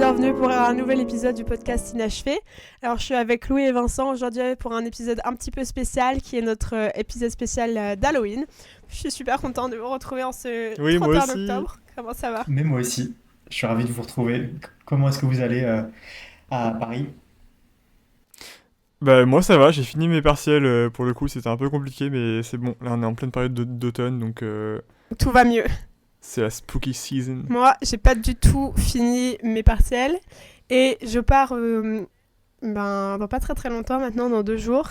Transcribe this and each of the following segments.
bienvenue pour un nouvel épisode du podcast Inachevé. Alors je suis avec Louis et Vincent aujourd'hui pour un épisode un petit peu spécial qui est notre épisode spécial d'Halloween. Je suis super contente de vous retrouver en ce Oui, moi 31 aussi. octobre. Comment ça va? Mais moi aussi, je suis ravi de vous retrouver. Comment est-ce que vous allez à Paris? Bah moi ça va, j'ai fini mes partiels, pour le coup c'était un peu compliqué mais c'est bon, là on est en pleine période d'automne donc Tout va mieux. c'est la spooky season. Moi, j'ai pas du tout fini mes partiels et je pars dans pas très très longtemps maintenant, dans 2 jours.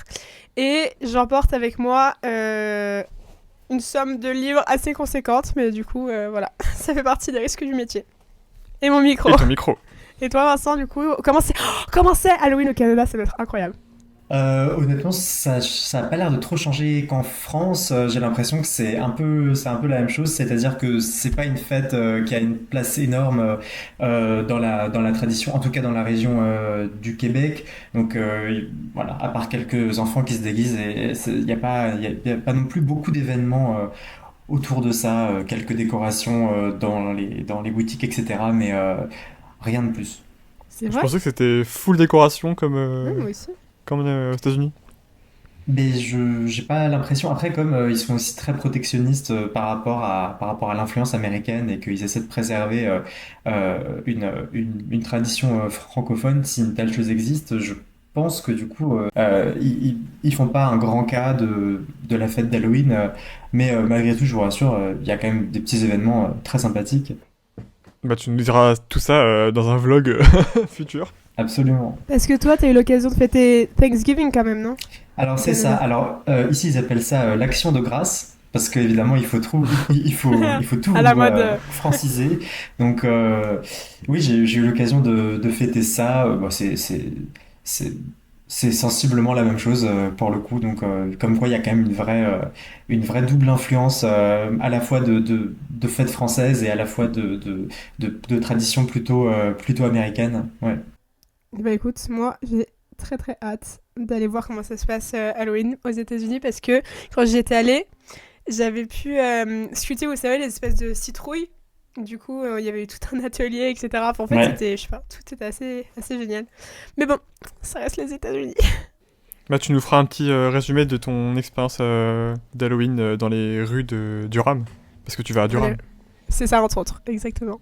Et j'emporte avec moi une somme de livres assez conséquente, mais du coup, voilà, ça fait partie des risques du métier. Et mon micro. Et ton micro. Et toi, Vincent, du coup, comment c'est Halloween au Canada? Ça doit être incroyable. Honnêtement, ça a pas l'air de trop changer qu'en France. J'ai l'impression que c'est un peu la même chose, c'est-à-dire que c'est pas une fête qui a une place énorme dans la tradition, en tout cas dans la région du Québec. Donc voilà, à part quelques enfants qui se déguisent, il y a pas, y a pas non plus beaucoup d'événements autour de ça, quelques décorations dans les boutiques, etc. Mais rien de plus. C'est Je vrai? pensais que c'était full décoration Moi aussi. comme aux États-Unis. Mais je j'ai pas l'impression. Après, comme ils sont aussi très protectionnistes par rapport à l'influence américaine et qu'ils essaient de préserver une tradition francophone, si une telle chose existe, je pense que du coup, ils font pas un grand cas de la fête d'Halloween. Mais malgré tout, je vous rassure, il y a quand même des petits événements très sympathiques. Bah tu nous diras tout ça dans un vlog futur. Absolument. Parce que toi, t'as eu l'occasion de fêter Thanksgiving quand même, non? Alors Au c'est ça. Canada. Alors ici ils appellent ça l'action de grâce parce qu'évidemment il faut tout À la mode. franciser. Donc oui j'ai eu l'occasion de fêter ça. Bon, c'est c'est sensiblement la même chose pour le coup. Donc comme quoi il y a quand même une vraie double influence à la fois de fêtes françaises et à la fois de traditions plutôt américaines. Ouais. Bah écoute, moi j'ai très très hâte d'aller voir comment ça se passe Halloween aux États-Unis parce que quand j'y étais allée, j'avais pu scruter, vous savez, les espèces de citrouilles. Du coup, il y avait eu tout un atelier, etc. Enfin, en fait, Ouais. c'était, je sais pas, tout était assez génial. Mais bon, ça reste les États-Unis. Bah tu nous feras un petit résumé de ton expérience d'Halloween dans les rues de Durham. Parce que tu vas à Voilà. Durham. C'est ça, entre autres, exactement.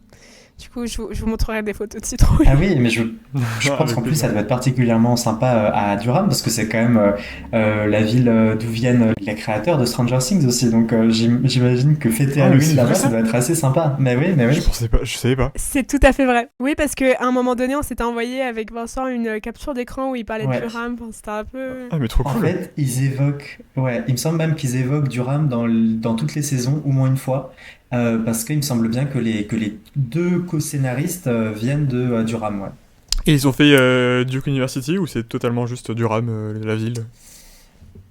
Du coup, je vous montrerai des photos de citrouilles. Ah oui, mais je pense Avec qu'en plus ça plaisir. doit être particulièrement sympa à Durham parce que c'est quand même la ville d'où viennent les créateurs de Stranger Things aussi. Donc j'imagine que fêter Ah mais Halloween c'est vrai là-bas ça ça? doit être assez sympa. Mais Je oui. pensais pas, je savais pas. C'est tout à fait vrai. Oui, parce qu'à un moment donné, on s'était envoyé avec Vincent une capture d'écran où il parlait de Ouais. Durham. Enfin, c'était un peu... Ah mais trop En cool. fait, ils évoquent, ouais, il me semble même qu'ils évoquent Durham dans toutes les saisons, au moins une fois, parce qu'il me semble bien que les deux co-scénaristes viennent de Durham, ouais. Et ils ont fait Duke University ou c'est totalement juste Durham, la ville?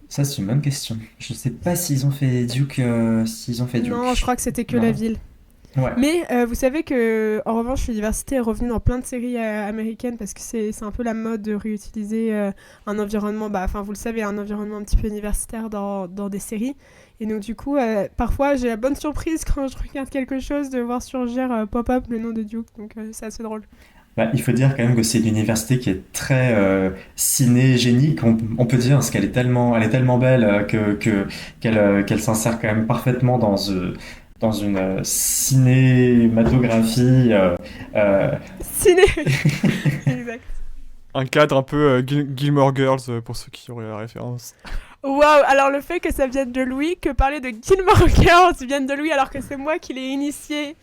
Ça, c'est une bonne question. Je sais pas s'ils ont fait Non, je Duke. crois que c'était que la Non. ville. Ouais. Mais vous savez que, en revanche, l'université est revenue dans plein de séries américaines parce que c'est un peu la mode de réutiliser un environnement, bah, enfin vous le savez, un environnement un petit peu universitaire dans des séries. Et donc du coup, parfois j'ai la bonne surprise quand je regarde quelque chose de voir surgir pop-up le nom de Duke, donc c'est assez drôle. Bah, il faut dire quand même que c'est une université qui est très cinégénique, on peut dire, parce elle est tellement belle qu'elle s'insère quand même parfaitement dans une cinématographie. Euh, Ciné. Exact. Un cadre un peu Gilmore Girls pour ceux qui auraient la référence. Waouh, alors le fait que ça vienne de Louis, que parler de Gilmore Girls vienne de Louis alors que c'est moi qui l'ai initié,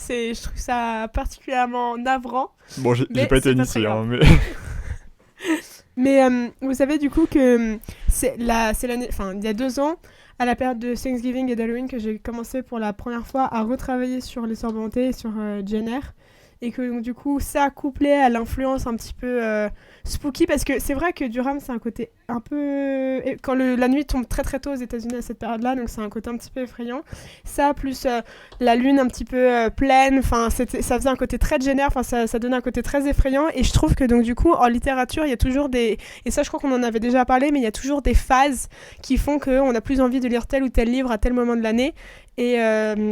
je trouve ça particulièrement navrant, Bon, j'ai mais pas été c'est pas très initié, grave. hein, mais... Mais vous savez du coup que c'est l'année, enfin il y a 2 ans, à la période de Thanksgiving et d'Halloween, que j'ai commencé pour la première fois à retravailler sur les sœurs Brontë et sur Jane Eyre. Et que donc, du coup, ça couplé à l'influence un petit peu spooky, parce que c'est vrai que Durham, c'est un côté un peu... et quand la nuit tombe très très tôt aux États-Unis à cette période-là, donc c'est un côté un petit peu effrayant. Ça, plus la lune un petit peu pleine, enfin, ça faisait un côté très Jane Eyre, enfin, ça donnait un côté très effrayant. Et je trouve que donc du coup, en littérature, il y a toujours des... Et ça, je crois qu'on en avait déjà parlé, mais il y a toujours des phases qui font qu'on a plus envie de lire tel ou tel livre à tel moment de l'année. Et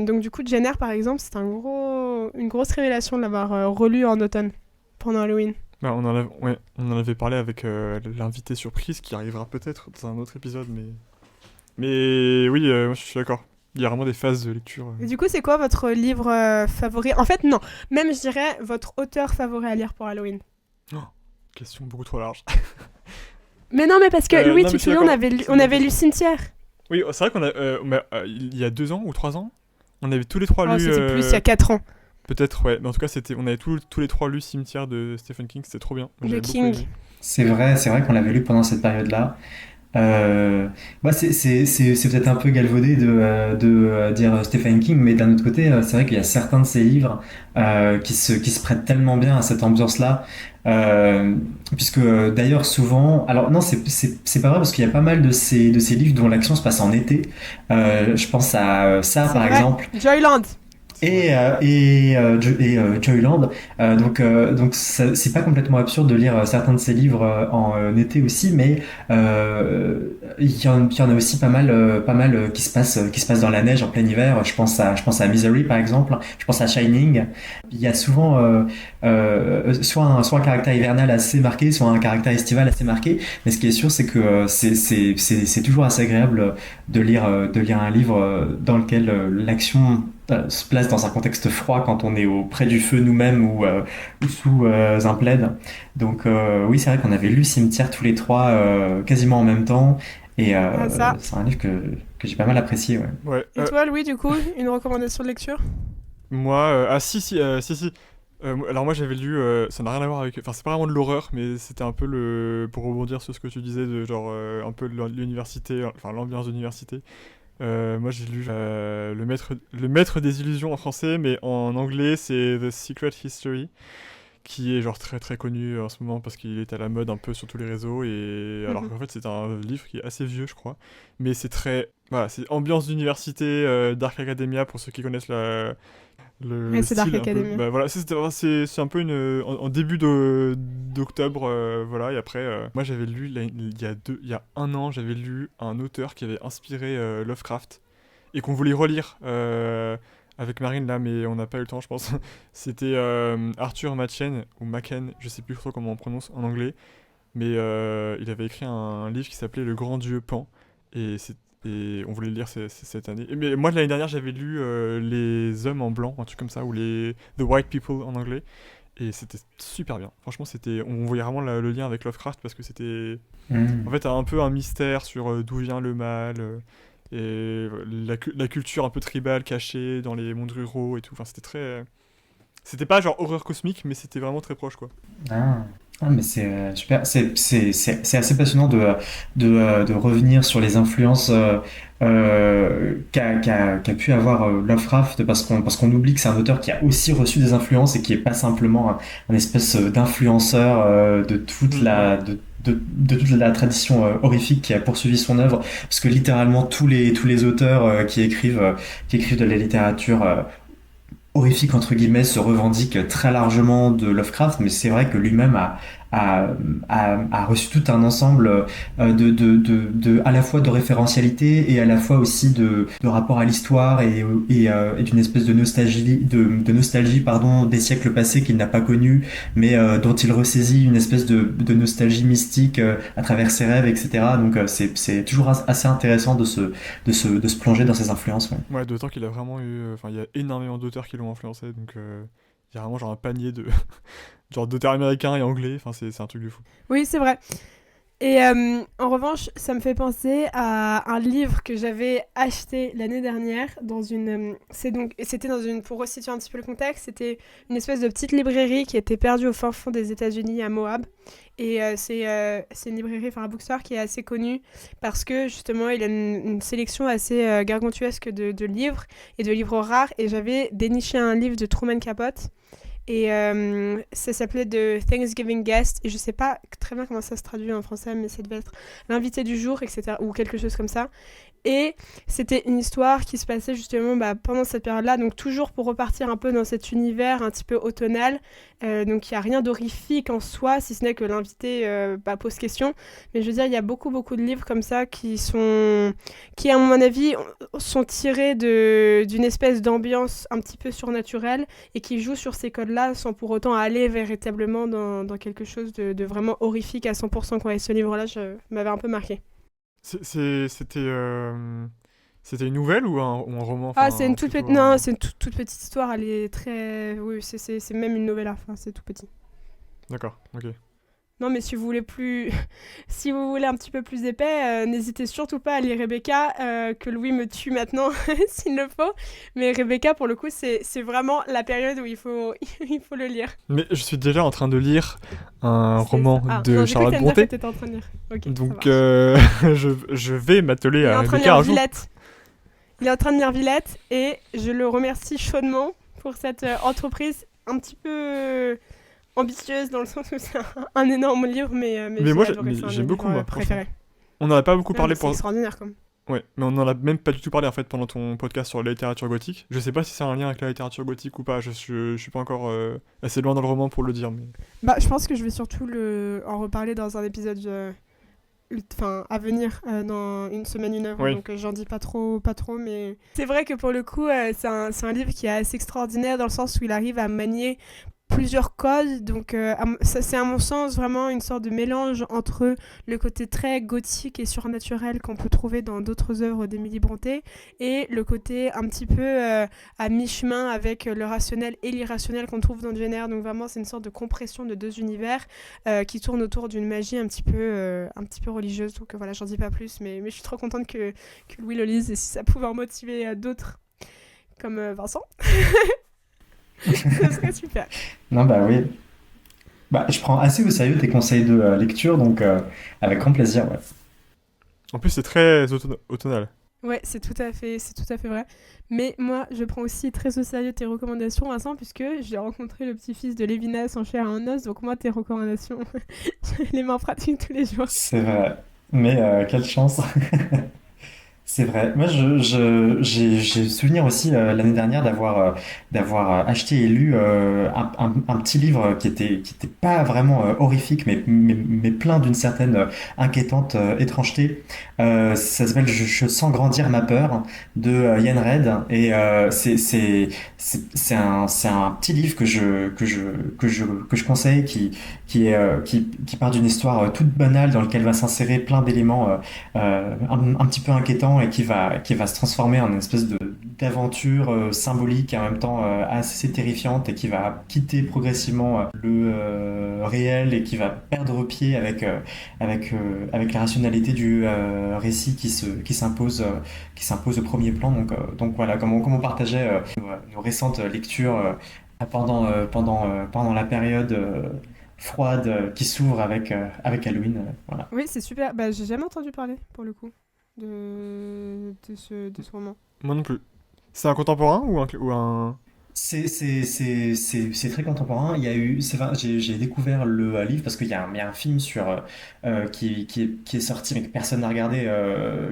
donc du coup, Jane Eyre, par exemple, c'est une grosse révélation de l'avoir relu en automne. pendant Halloween. Bah, on en avait parlé avec l'invité surprise qui arrivera peut-être dans un autre épisode, mais oui, moi je suis d'accord. Il y a vraiment des phases de lecture. Et du coup, c'est quoi votre livre favori? En fait, non. Même, je dirais, votre auteur favori à lire pour Halloween. Oh, question beaucoup trop large. Mais non, mais parce que Louis, non, tu mais te souviens, on avait lu Cimetière. Oui, c'est vrai qu'on a, il y a 2 ans ou 3 ans, on avait tous les 3 lu. C'était plus, il y a 4 ans. Peut-être, ouais. Mais en tout cas, on avait tous les 3 lu Cimetière de Stephen King, c'était trop bien. Moi, Le j'avais beaucoup King. aimé. C'est vrai qu'on l'avait lu pendant cette période-là. Moi, c'est peut-être un peu galvaudé de dire Stephen King, mais d'un autre côté, c'est vrai qu'il y a certains de ses livres qui se prêtent tellement bien à cette ambiance-là. Puisque d'ailleurs, souvent. Alors, non, c'est pas vrai, parce qu'il y a pas mal de ces livres dont l'action se passe en été. Je pense à ça, C'est par vrai. exemple. Joyland. Joyland. Donc c'est pas complètement absurde de lire certains de ses livres en été aussi, mais il y en a aussi pas mal qui se passe dans la neige en plein hiver. Je pense à Misery par exemple. Je pense à Shining. Il y a souvent soit un caractère hivernal assez marqué, soit un caractère estival assez marqué. Mais ce qui est sûr, c'est que c'est toujours assez agréable de lire un livre dans lequel l'action se place dans un contexte froid quand on est auprès du feu nous-mêmes ou sous un plaid. Donc oui, c'est vrai qu'on avait lu Cimetière tous les trois quasiment en même temps. Et Ça. c'est un livre que j'ai pas mal apprécié. Ouais. Ouais. Et toi, Louis, du coup, une recommandation de lecture? Moi, si. Alors moi j'avais lu, ça n'a rien à voir avec, enfin c'est pas vraiment de l'horreur, mais c'était un peu pour rebondir sur ce que tu disais de genre un peu de l'université, enfin l'ambiance d'université. Moi j'ai lu le maître des illusions en français, mais en anglais c'est The Secret History, qui est genre très très connu en ce moment parce qu'il est à la mode un peu sur tous les réseaux, et alors qu'en fait c'est un livre qui est assez vieux je crois, mais c'est très, voilà, c'est ambiance d'université, Dark Academia pour ceux qui connaissent le C'est Dark style un peu. Academia. Bah voilà, c'est un peu en début d'octobre, voilà, et après moi j'avais lu il y a 1 an, j'avais lu un auteur qui avait inspiré Lovecraft et qu'on voulait relire avec Marine là, mais on n'a pas eu le temps je pense. C'était Arthur Machen ou Machen, je sais plus trop comment on prononce en anglais, mais il avait écrit un livre qui s'appelait Le Grand Dieu Pan, et on voulait le lire cette année. Mais moi, l'année dernière, j'avais lu Les Hommes en Blanc, un truc comme ça, ou The White People en anglais. Et c'était super bien. Franchement, on voyait vraiment le lien avec Lovecraft parce que c'était en fait un peu un mystère sur d'où vient le mal, et la culture un peu tribale cachée dans les mondes ruraux et tout. Enfin, c'était pas genre horreur cosmique, mais c'était vraiment très proche, quoi. Mais c'est super, c'est assez passionnant de revenir sur les influences qu'a pu avoir Lovecraft, parce qu'on oublie que c'est un auteur qui a aussi reçu des influences et qui est pas simplement un espèce d'influenceur de toute la tradition horrifique qui a poursuivi son œuvre, parce que littéralement tous les auteurs qui écrivent de la littérature horrifique entre guillemets se revendique très largement de Lovecraft, mais c'est vrai que lui-même a reçu tout un ensemble à la fois de référentialité et à la fois aussi de rapport à l'histoire et d'une espèce de nostalgie pardon, des siècles passés qu'il n'a pas connus, mais dont il ressaisit une espèce de nostalgie mystique à travers ses rêves, etc. Donc c'est toujours assez intéressant de se plonger dans ses influences. Ouais. Ouais, d'autant qu'il a vraiment eu. Enfin, il y a énormément d'auteurs qui l'ont influencé, donc il y a vraiment genre un panier de. genre d'auteurs américains et anglais, enfin, c'est un truc de fou. Oui, c'est vrai. Et en revanche, ça me fait penser à un livre que j'avais acheté l'année dernière dans c'était dans une, pour resituer un petit peu le contexte, c'était une espèce de petite librairie qui était perdue au fin fond des États-Unis à Moab. Et c'est une librairie, enfin un bookstore qui est assez connu parce que justement il a une sélection assez gargantuesque de livres et de livres rares. Et j'avais déniché un livre de Truman Capote. Et ça s'appelait The Thanksgiving Guest, et je sais pas très bien comment ça se traduit en français, mais ça devait être l'invité du jour, etc., ou quelque chose comme ça. Et c'était une histoire qui se passait justement pendant cette période-là, donc toujours pour repartir un peu dans cet univers un petit peu automnal, Donc il n'y a rien d'horrifique en soi, si ce n'est que l'invité pose question. Mais je veux dire, il y a beaucoup, beaucoup de livres comme ça qui à mon avis, sont tirés d'une espèce d'ambiance un petit peu surnaturelle et qui jouent sur ces codes-là sans pour autant aller véritablement dans quelque chose de vraiment horrifique à 100%. Quoi. Et ce livre-là, m'avait un peu marqué. C'était une nouvelle ou un roman? Ah, Enfin, c'est une toute plutôt petite, non, c'est une toute petite histoire. Elle est très, oui, c'est même une novella. Enfin, c'est tout petit. D'accord, ok. Non, mais si vous voulez si vous voulez un petit peu plus épais, n'hésitez surtout pas à lire Rebecca, que Louis me tue maintenant s'il le faut. Mais Rebecca, pour le coup, c'est vraiment la période où il faut le lire. Mais je suis déjà en train de lire un C'est roman ça. Ah, de non, j'ai cru Charlotte que t'allais me dire Brontë. que t'étais en train de lire. Ok, ça Donc marche. je vais m'atteler Il est à en train de Rebecca lire un jour. Villette. Il est en train de lire Villette et je le remercie chaudement pour cette entreprise un petit peu ambitieuse dans le sens où c'est un énorme livre, mais Mais j'ai moi adoré, c'est un de j'aime mes beaucoup, livres moi, préférés. On n'en a pas beaucoup Non, parlé mais c'est pour... extraordinaire comme. Ouais, mais on n'en a même pas du tout parlé en fait pendant ton podcast sur la littérature gothique. Je sais pas si c'est un lien avec la littérature gothique ou pas, je suis pas encore assez loin dans le roman pour le dire. Mais... Bah, je pense que je vais surtout en reparler dans un épisode à venir dans une semaine, une heure. Oui. Donc j'en dis pas trop, mais c'est vrai que pour le coup, c'est un livre qui est assez extraordinaire dans le sens où il arrive à manier plusieurs codes, donc ça, c'est à mon sens vraiment une sorte de mélange entre le côté très gothique et surnaturel qu'on peut trouver dans d'autres œuvres d'Émilie Brontë et le côté un petit peu à mi-chemin avec le rationnel et l'irrationnel qu'on trouve dans Jane Eyre. Donc vraiment c'est une sorte de compression de deux univers qui tournent autour d'une magie un petit peu religieuse. Donc voilà, j'en dis pas plus, mais je suis trop contente que Louis le lise et si ça pouvait en motiver d'autres comme Vincent. Ce serait super. Non, bah oui. Bah, je prends assez au sérieux tes conseils de lecture, donc avec grand plaisir, ouais. En plus c'est très automnal. Ouais, c'est tout à fait vrai. Mais moi, je prends aussi très au sérieux tes recommandations, Vincent, puisque j'ai rencontré le petit-fils de Lévinas en chair et en os, donc moi, tes recommandations, je les mets en pratique tous les jours. C'est vrai. Mais quelle chance. C'est vrai. Moi, j'ai souvenir aussi l'année dernière d'avoir acheté et lu un petit livre qui était pas vraiment horrifique, mais plein d'une certaine inquiétante étrangeté. Ça s'appelle Je sens grandir ma peur de Yann Red et c'est un petit livre que je conseille qui part d'une histoire toute banale dans laquelle va s'insérer plein d'éléments un petit peu inquiétant et qui va se transformer en une espèce d'aventure symbolique et en même temps assez terrifiante et qui va quitter progressivement le réel et qui va perdre pied avec la rationalité du récit qui s'impose au premier plan. Donc voilà, comme on partageait nos récentes lectures pendant la période froide qui s'ouvre avec Halloween. Voilà. Oui, c'est super. Bah, j'ai jamais entendu parler, pour le coup, de ce roman. Moi non plus. C'est un contemporain ou un... C'est très contemporain. Il y a eu, c'est vrai, j'ai découvert le livre parce qu'il y a un film qui est sorti, mais que personne n'a regardé,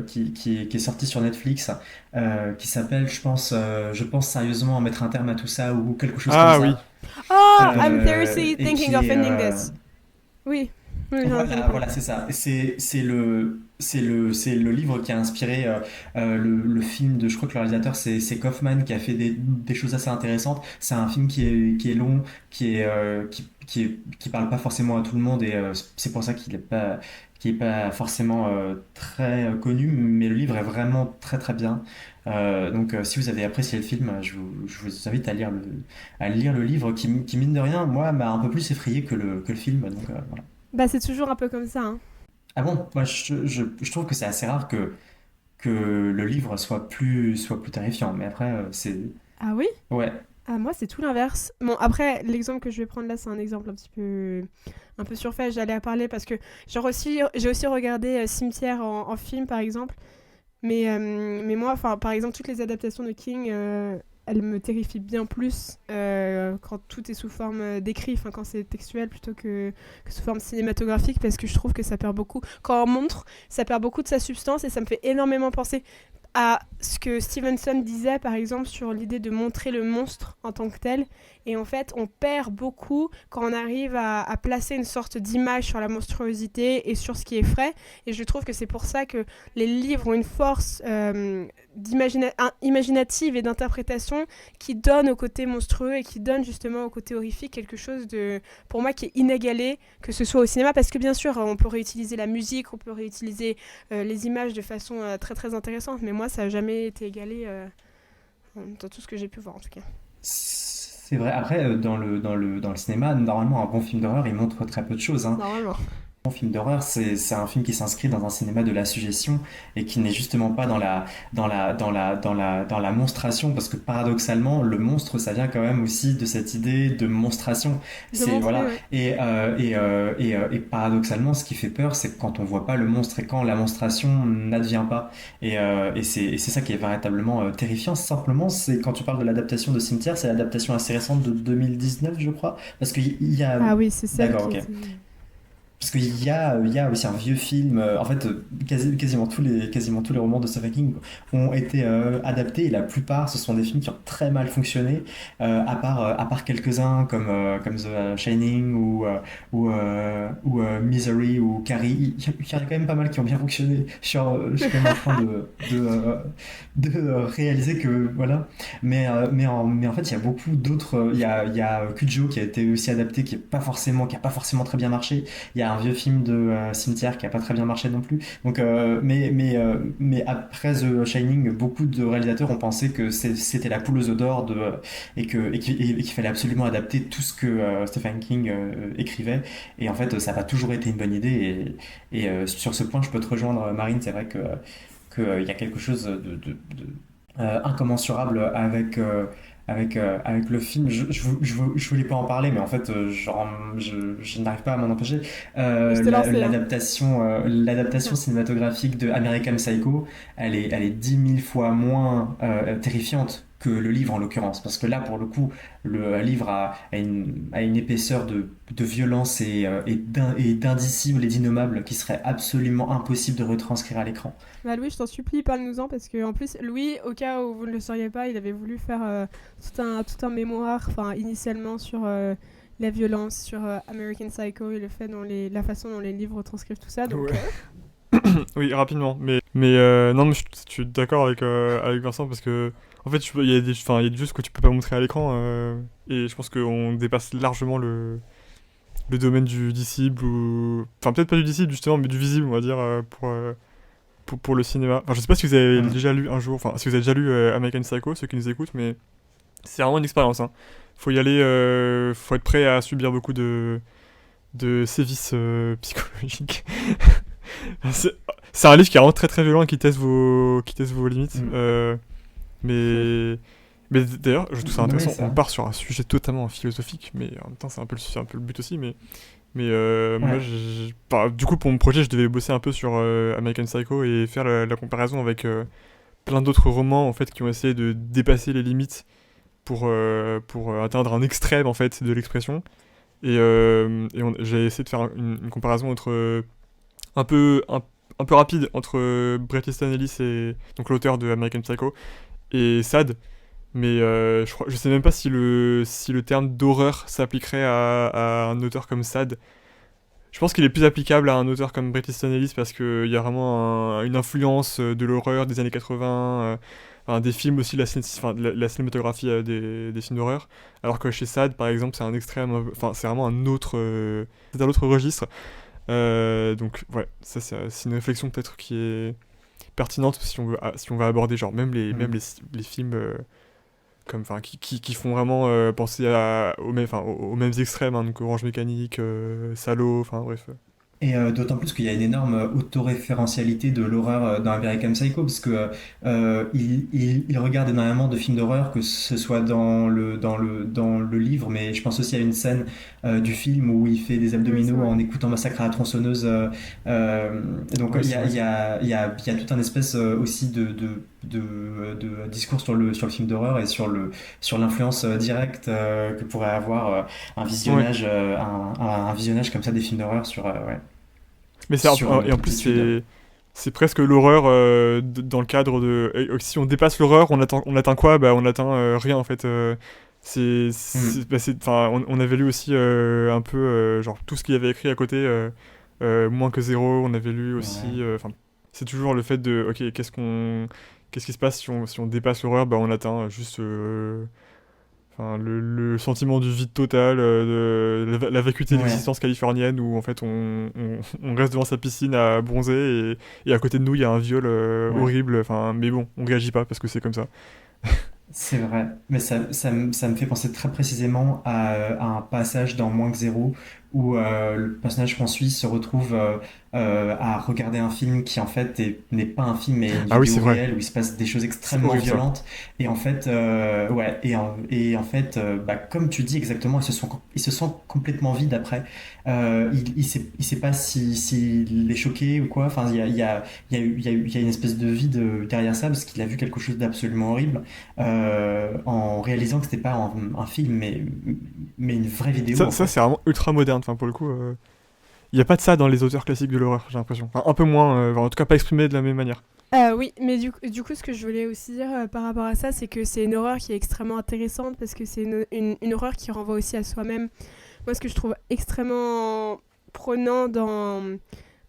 qui est sorti sur Netflix, qui s'appelle, je pense sérieusement à mettre un terme à tout ça ou quelque chose comme Ah oui. ça. Oh, I'm seriously Et thinking qui of est, ending this. Oui, j'en ai entendu voilà, parler. voilà, c'est ça. C'est le livre qui a inspiré le film de, je crois que le réalisateur c'est Kaufman qui a fait des choses assez intéressantes. C'est un film qui est long, qui parle pas forcément à tout le monde et c'est pour ça qu'il est pas forcément très connu, mais le livre est vraiment très très bien. Donc si vous avez apprécié le film, je vous invite à lire le livre qui mine de rien, moi, m'a un peu plus effrayé que le film. Donc voilà. Bah, c'est toujours un peu comme ça, hein. Ah bon? Moi, je trouve que c'est assez rare que le livre soit plus terrifiant. Mais après, c'est. Ah oui? Ouais. Ah, moi, c'est tout l'inverse. Bon, après, l'exemple que je vais prendre là, c'est un exemple un peu surfait. J'allais en parler parce que j'ai aussi regardé Cimetière en film, par exemple. Mais moi, enfin, par exemple, toutes les adaptations de King, elles me terrifient bien plus quand tout est sous forme d'écrit, enfin, quand c'est textuel plutôt que sous forme cinématographique, parce que je trouve que ça perd beaucoup. Quand on montre, ça perd beaucoup de sa substance et ça me fait énormément penser à ce que Stevenson disait, par exemple, sur l'idée de montrer le monstre en tant que tel Et en fait, on perd beaucoup quand on arrive à placer une sorte d'image sur la monstruosité et sur ce qui est frais. Et je trouve que c'est pour ça que les livres ont une force imaginative et d'interprétation qui donne au côté monstrueux et qui donne justement au côté horrifique quelque chose de, pour moi, qui est inégalé, que ce soit au cinéma, parce que bien sûr, on peut réutiliser la musique, on peut réutiliser les images de façon très très intéressante, mais moi, ça n'a jamais été égalé dans tout ce que j'ai pu voir en tout cas. C'est vrai. Après, dans le cinéma, normalement, un bon film d'horreur, il montre très peu de choses, hein. Normalement. Un film d'horreur, c'est un film qui s'inscrit dans un cinéma de la suggestion et qui n'est justement pas dans la monstration, parce que paradoxalement, le monstre, ça vient quand même aussi de cette idée de monstration. De C'est montrer, voilà. ouais. Et paradoxalement, ce qui fait peur, c'est quand on voit pas le monstre et quand la monstration n'advient pas. Et c'est ça qui est véritablement terrifiant. Simplement, c'est quand tu parles de l'adaptation de Cimetière, c'est l'adaptation assez récente de 2019, je crois, parce qu'il y a. Ah oui, c'est celle D'accord, qui ok. était... Parce qu'il y a aussi un vieux film, en fait, quasiment tous les romans de Stephen King ont été adaptés et la plupart, ce sont des films qui ont très mal fonctionné, à part quelques-uns comme The Shining ou Misery ou Carrie. Il y en a quand même pas mal qui ont bien fonctionné. Je suis quand même en train de réaliser que, voilà. Mais en fait, il y a beaucoup d'autres. Il y a Cujo qui a été aussi adapté, qui a pas forcément très bien marché. Il y a un vieux film de Cimetière qui a pas très bien marché non plus. Donc, mais après The Shining, beaucoup de réalisateurs ont pensé que c'était la poule aux œufs d'or et qu'il fallait absolument adapter tout ce que Stephen King écrivait. Et en fait, ça n'a pas toujours été une bonne idée. Et sur ce point, je peux te rejoindre, Marine. C'est vrai que il y a quelque chose de incommensurable avec le film. Je voulais pas en parler, mais en fait, je n'arrive pas à m'en empêcher. Je t'ai lancé, hein. L'adaptation cinématographique de American Psycho, elle est 10 000 fois moins terrifiante que le livre en l'occurrence. Parce que là, pour le coup, le livre a une épaisseur de violence et d'indicible et d'innommable qui serait absolument impossible de retranscrire à l'écran. Bah Louis, je t'en supplie, parle-nous-en, parce que en plus, Louis, au cas où vous ne le sauriez pas, il avait voulu faire tout un mémoire, enfin, initialement sur la violence, sur American Psycho et le fait la façon dont les livres transcrivent tout ça. Donc, Ouais. Oui, rapidement. Non, mais je suis d'accord avec Vincent parce que, en fait, il y a des choses que tu peux pas montrer à l'écran et je pense qu'on dépasse largement le domaine du visible ou. Enfin, peut-être pas du visible justement, mais du visible, on va dire, pour le cinéma. Enfin, je sais pas si vous avez Mm. déjà lu un jour, enfin, si vous avez déjà lu American Psycho, ceux qui nous écoutent, mais c'est vraiment une expérience, hein. Faut y aller, faut être prêt à subir beaucoup de sévices psychologiques. c'est, c'est un livre qui est vraiment très très violent et qui teste vos limites. Mm. Mais d'ailleurs, je trouve ça Oui, intéressant. ça. On part sur un sujet totalement philosophique, mais en même temps, c'est un peu le but aussi. Mais moi, Ouais. du coup, pour mon projet, je devais bosser un peu sur American Psycho et faire la comparaison avec plein d'autres romans en fait, qui ont essayé de dépasser les limites pour atteindre un extrême en fait, de l'expression. J'ai essayé de faire une comparaison entre un peu rapide entre Bret Easton Ellis et donc l'auteur de American Psycho et Sade, mais je sais même pas si le terme d'horreur s'appliquerait à un auteur comme Sade. Je pense qu'il est plus applicable à un auteur comme Bret Easton Ellis parce qu'il y a vraiment une influence de l'horreur des années 80, enfin, des films aussi, la cinématographie des films d'horreur, alors que chez Sade par exemple c'est un extrême, enfin c'est vraiment c'est un autre registre. Donc ouais, ça c'est une réflexion peut-être qui est pertinente si on veut aborder genre même les même Mm. les films comme enfin qui font vraiment penser aux mêmes extrêmes, hein, donc Orange Mécanique, Salaud, enfin bref. Et d'autant plus qu'il y a une énorme autoréférentialité de l'horreur dans American Psycho, parce que il regarde énormément de films d'horreur, que ce soit dans le livre, mais je pense aussi à une scène du film où il fait des oui, c'est abdominaux vrai. en écoutant Massacre à la tronçonneuse. Et donc Ouais, il y c'est a, vrai. il y a, il y a, il y a tout un espèce aussi de discours sur le film d'horreur et sur l'influence directe que pourrait avoir un Ouais. visionnage, un visionnage comme ça des films d'horreur ouais, Mais sur et en notre plus attitude. c'est presque l'horreur dans le cadre de si on dépasse l'horreur, on atteint quoi? Bah on atteint rien en fait. Hmm. Enfin, on avait lu aussi un peu genre tout ce qu'il avait écrit à côté, moins que zéro. On avait lu Ouais. aussi, enfin, c'est toujours le fait de, ok, qu'est-ce qui se passe si on dépasse l'horreur, bah on atteint juste, enfin, le sentiment du vide total, de la vacuité de Ouais. l'existence californienne où en fait on reste devant sa piscine à bronzer et à côté de nous il y a un viol Ouais. horrible. Enfin, mais bon, on réagit pas parce que c'est comme ça. C'est vrai, mais ça me fait penser très précisément à un passage dans Moins que Zéro où le personnage qu'on suit se retrouve à regarder un film qui en fait n'est pas un film mais une Ah oui, c'est vidéo vrai. réelle où il se passe des choses C'est extrêmement horrible ça. violentes et en fait ouais et en fait bah, comme tu dis exactement ils se sentent complètement vides après. Il sait pas s'il est choqué ou quoi, enfin il y a une espèce de vide derrière ça parce qu'il a vu quelque chose d'absolument horrible en réalisant que c'était pas un film, mais une vraie vidéo en Ça c'est fait. vraiment ultra moderne. Enfin, pour le coup, il y a pas de ça dans les auteurs classiques de l'horreur, j'ai l'impression. Enfin, un peu moins, enfin, en tout cas pas exprimé de la même manière. Oui, mais du coup, ce que je voulais aussi dire par rapport à ça, c'est que c'est une horreur qui est extrêmement intéressante parce que c'est une horreur qui renvoie aussi à soi-même. Moi, ce que je trouve extrêmement prenant dans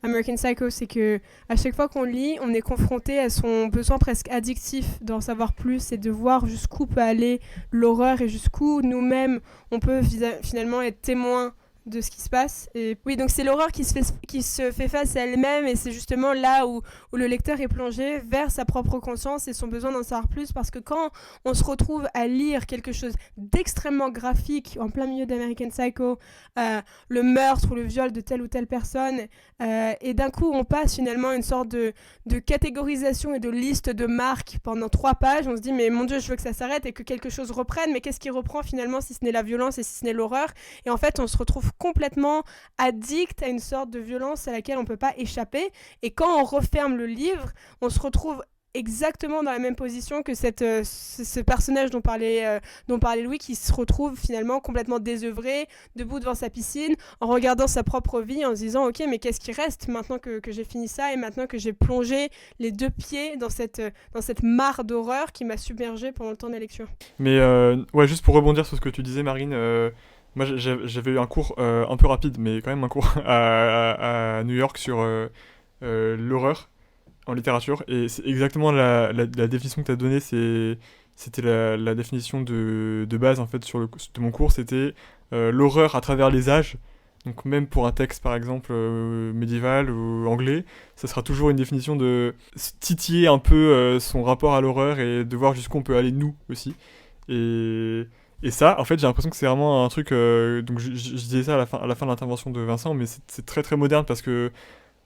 American Psycho, c'est que à chaque fois qu'on lit, on est confronté à son besoin presque addictif d'en savoir plus et de voir jusqu'où peut aller l'horreur et jusqu'où nous-mêmes on peut finalement être témoins de ce qui se passe. Et oui, donc c'est l'horreur qui se fait face à elle-même et c'est justement là où le lecteur est plongé vers sa propre conscience et son besoin d'en savoir plus parce que quand on se retrouve à lire quelque chose d'extrêmement graphique en plein milieu d'American Psycho, le meurtre ou le viol de telle ou telle personne, et d'un coup on passe finalement une sorte de catégorisation et de liste de marques pendant 3 pages, on se dit mais mon Dieu je veux que ça s'arrête et que quelque chose reprenne, mais qu'est-ce qui reprend finalement si ce n'est la violence et si ce n'est l'horreur, et en fait on se retrouve complètement addict à une sorte de violence à laquelle on ne peut pas échapper, et quand on referme le livre on se retrouve exactement dans la même position que ce personnage dont parlait Louis, qui se retrouve finalement complètement désœuvré, debout devant sa piscine, en regardant sa propre vie, en se disant ok mais qu'est-ce qui reste maintenant que j'ai fini ça et maintenant que j'ai plongé les 2 pieds dans cette mare d'horreur qui m'a submergé pendant le temps de la lecture. Mais ouais, juste pour rebondir sur ce que tu disais, Marine, moi j'avais eu un cours un peu rapide, mais quand même un cours à New York sur l'horreur en littérature, et c'est exactement la définition que tu as donnée, c'était la définition de base en fait de mon cours, c'était l'horreur à travers les âges. Donc même pour un texte par exemple médiéval ou anglais, ça sera toujours une définition de titiller un peu son rapport à l'horreur et de voir jusqu'où on peut aller nous aussi. Et, et ça, en fait, j'ai l'impression que c'est vraiment un truc. Donc, je disais ça à la fin de l'intervention de Vincent, mais c'est très très moderne parce que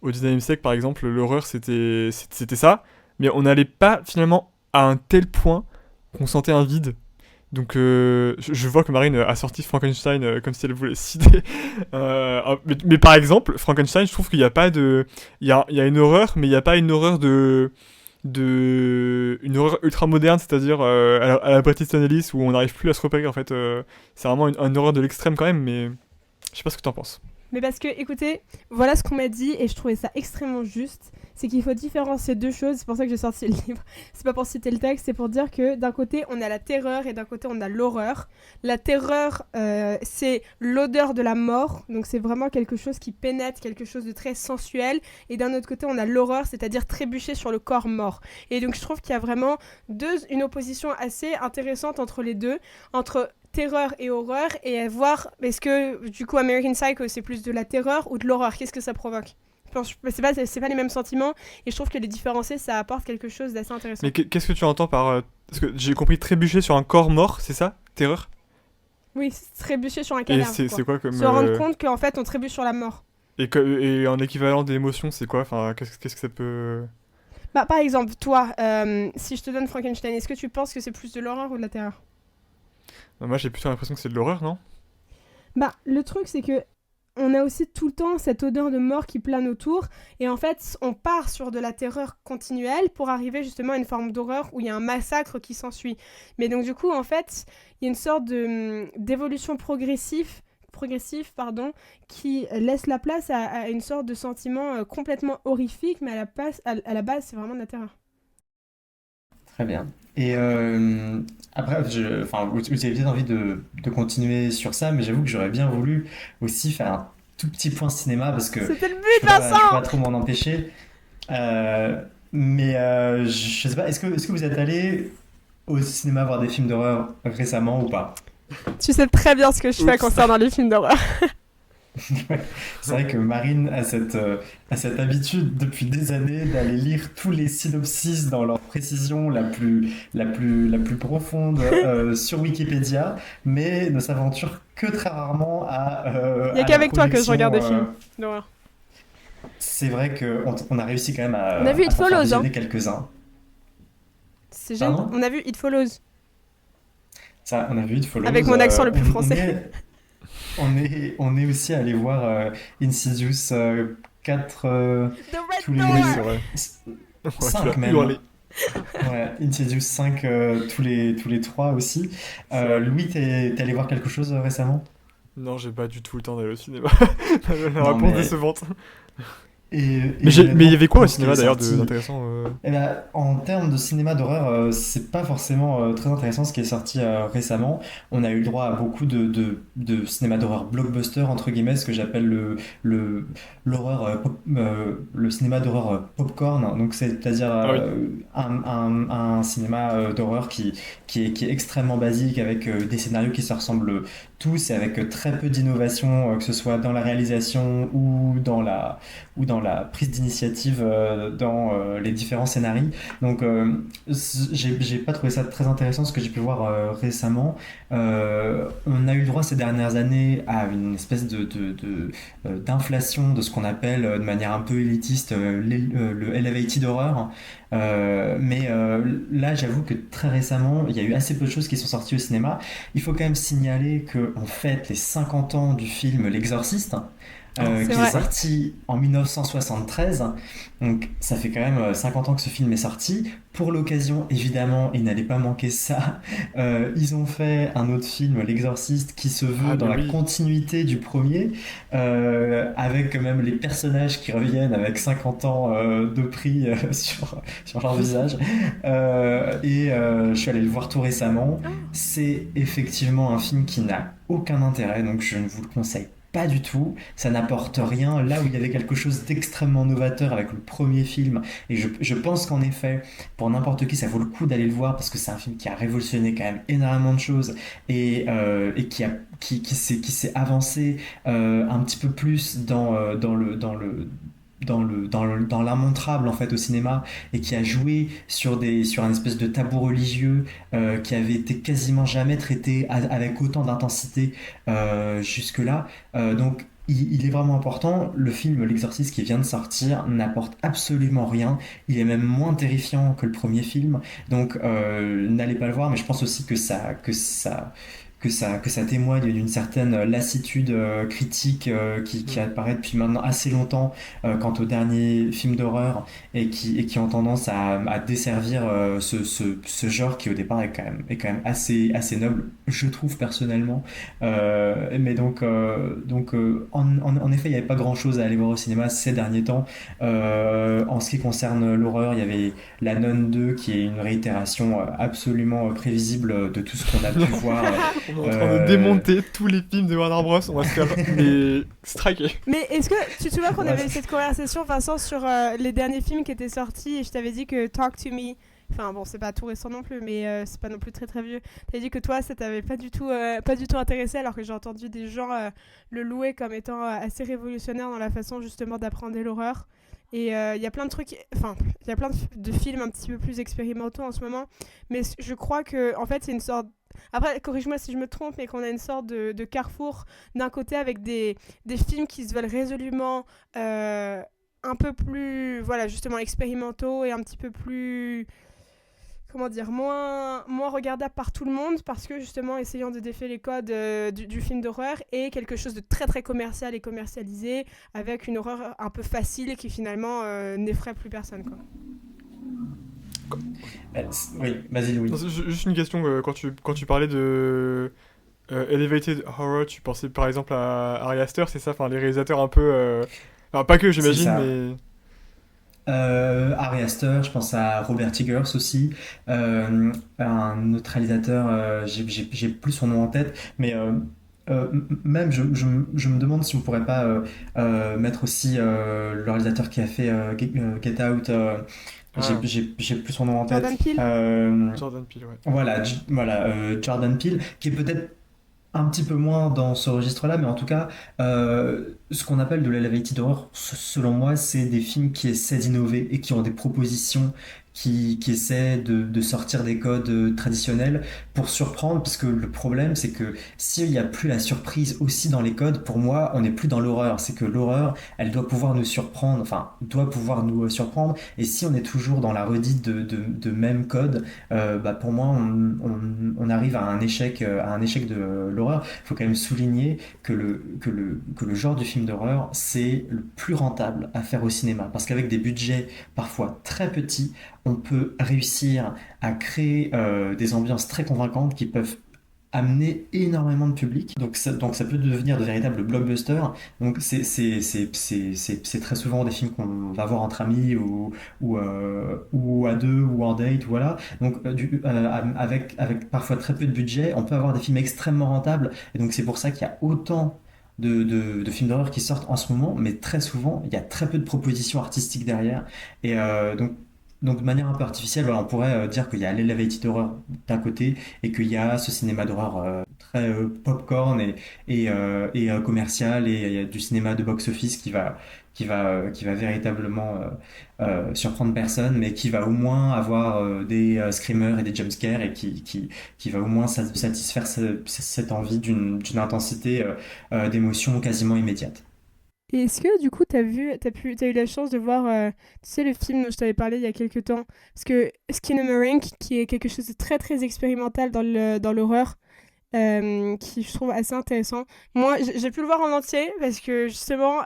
au 19e siècle, par exemple, l'horreur c'était ça, mais on n'allait pas finalement à un tel point qu'on sentait un vide. Donc, je vois que Marine a sorti Frankenstein comme si elle voulait citer. Mais par exemple, Frankenstein, je trouve qu'il n'y a pas de. Il y a une horreur, mais il n'y a pas une horreur une horreur ultra moderne, c'est-à-dire à la Bret Easton Ellis où on n'arrive plus à se repérer en fait. C'est vraiment une horreur de l'extrême quand même, mais je sais pas ce que t'en penses. Mais parce que, écoutez, voilà ce qu'on m'a dit et je trouvais ça extrêmement juste. C'est qu'il faut différencier 2 choses. C'est pour ça que j'ai sorti le livre. C'est pas pour citer le texte, c'est pour dire que d'un côté on a la terreur et d'un côté on a l'horreur. La terreur, c'est l'odeur de la mort, donc c'est vraiment quelque chose qui pénètre, quelque chose de très sensuel. Et d'un autre côté on a l'horreur, c'est-à-dire trébucher sur le corps mort. Et donc je trouve qu'il y a vraiment une opposition assez intéressante entre les deux, entre terreur et horreur, et à voir est-ce que du coup American Psycho c'est plus de la terreur ou de l'horreur, qu'est-ce que ça provoque. C'est pas les mêmes sentiments et je trouve que les différencier ça apporte quelque chose d'assez intéressant. Mais qu'est-ce que tu entends par. Parce que j'ai compris trébucher sur un corps mort, c'est ça? Terreur? Oui, trébucher sur un Et cadavre c'est quoi. quoi comme. Se rendre compte qu'en fait on trébuche sur la mort. Et en équivalent d'émotion, c'est quoi? Enfin, qu'est-ce que ça peut. Bah par exemple toi, si je te donne Frankenstein, est-ce que tu penses que c'est plus de l'horreur ou de la terreur? Moi j'ai plutôt l'impression que c'est de l'horreur, non? Bah le truc c'est que on a aussi tout le temps cette odeur de mort qui plane autour, et en fait on part sur de la terreur continuelle pour arriver justement à une forme d'horreur où il y a un massacre qui s'ensuit. Mais donc du coup en fait il y a une sorte d'évolution progressive qui laisse la place à une sorte de sentiment complètement horrifique, mais à la base c'est vraiment de la terreur. Très bien. Et après, enfin, vous avez peut-être envie de continuer sur ça, mais j'avoue que j'aurais bien voulu aussi faire un tout petit point cinéma parce que C'était le but, je peux Vincent! pas trop m'en empêcher. Mais je sais pas, est-ce que vous êtes allé au cinéma voir des films d'horreur récemment ou pas? Tu sais très bien ce que je fais Oups. concernant les films d'horreur. C'est vrai que Marine a cette habitude depuis des années d'aller lire tous les synopsis dans leur précision la plus profonde sur Wikipédia, mais ne s'aventure que très rarement Il y a à la qu'avec toi que je regarde production. des films d'horreur. C'est vrai qu'on a réussi quand même On a vu It à t'en faire Follows, hein. visionner quelques-uns. C'est génial. Pardon? On a vu It Follows. Ça, on a vu It Avec Follows. mon accent le plus français. On est aussi allé voir Insidious 4, The Red tous Door! Oui, les c'est vrai. Ouais, tu 5 l'as même. hurlé. Ouais, Insidious 5, tous les 3 aussi. C'est vrai. Louis, t'es allé voir quelque chose récemment? Non, j'ai pas du tout le temps d'aller au cinéma. La Non, réponse décevante. et Mais il y honnêtement, avait quoi au pour ce qui cinéma est d'ailleurs sorti, d'intéressant eh ben, en termes de cinéma d'horreur, c'est pas forcément très intéressant ce qui est sorti récemment. On a eu le droit à beaucoup de cinéma d'horreur blockbuster, entre guillemets, ce que j'appelle l'horreur, le cinéma d'horreur popcorn. Donc, c'est-à-dire Ah oui. un cinéma d'horreur qui est extrêmement basique, avec des scénarios qui se ressemblent tous et avec très peu d'innovation, que ce soit dans la réalisation ou dans la prise d'initiative dans les différents scénarios. Donc j'ai pas trouvé ça très intéressant ce que j'ai pu voir récemment. On a eu le droit ces dernières années à une espèce d'inflation de ce qu'on appelle de manière un peu élitiste le elevated horror. Là, j'avoue que très récemment, il y a eu assez peu de choses qui sont sorties au cinéma. Il faut quand même signaler qu'on fête les 50 ans du film L'Exorciste, Oh, C'est qui est vrai. ouais. sorti en 1973. Donc ça fait quand même 50 ans que ce film est sorti. Pour l'occasion, évidemment, il n'allait pas manquer ça. Ils ont fait un autre film, L'Exorciste, qui se Ah veut dans mais la oui. continuité du premier, avec quand même les personnages qui reviennent avec 50 ans de prix sur leur visage. Je suis allé le voir tout récemment. C'est effectivement un film qui n'a aucun intérêt, donc je ne vous le conseille pas du tout, ça n'apporte rien. Là où il y avait quelque chose d'extrêmement novateur avec le premier film, et je pense qu'en effet, pour n'importe qui, ça vaut le coup d'aller le voir parce que c'est un film qui a révolutionné quand même énormément de choses et qui s'est avancé un petit peu plus dans l'immontrable en fait au cinéma et qui a joué sur un espèce de tabou religieux qui avait été quasiment jamais traité avec autant d'intensité jusque-là. Donc il est vraiment important. Le film L'Exorciste qui vient de sortir n'apporte absolument rien. Il est même moins terrifiant que le premier film. Donc n'allez pas le voir, mais je pense aussi que ça témoigne d'une certaine lassitude critique qui Mm. apparaît depuis maintenant assez longtemps quant aux derniers films d'horreur et qui ont tendance à desservir ce genre qui au départ est quand même assez noble, je trouve personnellement. Mais en effet, il n'y avait pas grand chose à aller voir au cinéma ces derniers temps. En ce qui concerne l'horreur, il y avait La Nonne 2 qui est une réitération absolument prévisible de tout ce qu'on a pu voir On est en train de euh, démonter tous les films de Warner Bros. On va se faire mais striker. Mais est-ce que tu te souviens qu'on avait eu bref. cette conversation, Vincent, sur les derniers films qui étaient sortis et je t'avais dit que Talk to Me, enfin bon, c'est pas tout récent non plus, mais c'est pas non plus très très vieux. T'avais dit que toi, ça t'avait pas du tout intéressé, alors que j'ai entendu des gens le louer comme étant assez révolutionnaire dans la façon justement d'apprendre l'horreur. Et il y a plein de trucs, enfin, il y a plein de films un petit peu plus expérimentaux en ce moment, mais je crois que en fait c'est une sorte. Après, corrige-moi si je me trompe, mais qu'on a une sorte de carrefour d'un côté avec des films qui se veulent résolument un peu plus, voilà, justement expérimentaux et un petit peu plus, comment dire, moins regardables par tout le monde parce que justement essayant de défier les codes du film d'horreur et quelque chose de très très commercial et commercialisé avec une horreur un peu facile qui finalement n'effraie plus personne, quoi. Oui, vas-y Non, Louis. c'est juste une question, quand tu parlais de Elevated Horror, tu pensais par exemple à Ari Aster, c'est ça? Enfin, les réalisateurs un peu. Enfin, pas que, C'est j'imagine, ça. mais. Ari Aster, je pense à Robert Eggers aussi, un autre réalisateur, j'ai plus son nom en tête, mais même je me demande si on pourrait pas mettre aussi le réalisateur qui a fait Get Out, Ah, j'ai plus son nom en Jordan tête. Peele. Jordan Peele, ouais. Voilà, Jordan Peele, qui est peut-être un petit peu moins dans ce registre-là, mais en tout cas, ce qu'on appelle de l'elevated horror, selon moi, c'est des films qui essaient d'innover et qui ont des propositions qui essaient de sortir des codes traditionnels pour surprendre, parce que le problème, c'est que s'il n'y a plus la surprise aussi dans les codes, pour moi, on n'est plus dans l'horreur. C'est que l'horreur, elle doit pouvoir nous surprendre, enfin, doit pouvoir nous surprendre, et si on est toujours dans la redite de mêmes codes, bah pour moi, on arrive à un échec de l'horreur. Il faut quand même souligner que le genre du film d'horreur, c'est le plus rentable à faire au cinéma. Parce qu'avec des budgets parfois très petits, on peut réussir à créer des ambiances très convaincantes qui peuvent amener énormément de public. Donc ça peut devenir de véritables blockbusters. Donc c'est très souvent des films qu'on va voir entre amis ou à deux ou en date, voilà. Donc avec parfois très peu de budget, on peut avoir des films extrêmement rentables. Et donc c'est pour ça qu'il y a autant de films d'horreur qui sortent en ce moment, mais très souvent, il y a très peu de propositions artistiques derrière. Et donc de manière un peu artificielle, voilà, on pourrait dire qu'il y a l'elevated horror d'un côté et qu'il y a ce cinéma d'horreur très popcorn et commercial, et il y a du cinéma de box-office qui va véritablement surprendre personne, mais qui va au moins avoir des screamers et des jumpscares, et qui va au moins satisfaire cette envie d'une intensité d'émotion quasiment immédiate. Et est-ce que du coup t'as eu la chance de voir, tu sais, le film dont je t'avais parlé il y a quelques temps, parce que Skinamarink, qui est quelque chose de très très expérimental dans l'horreur, qui je trouve assez intéressant. Moi, j'ai pu le voir en entier parce que justement,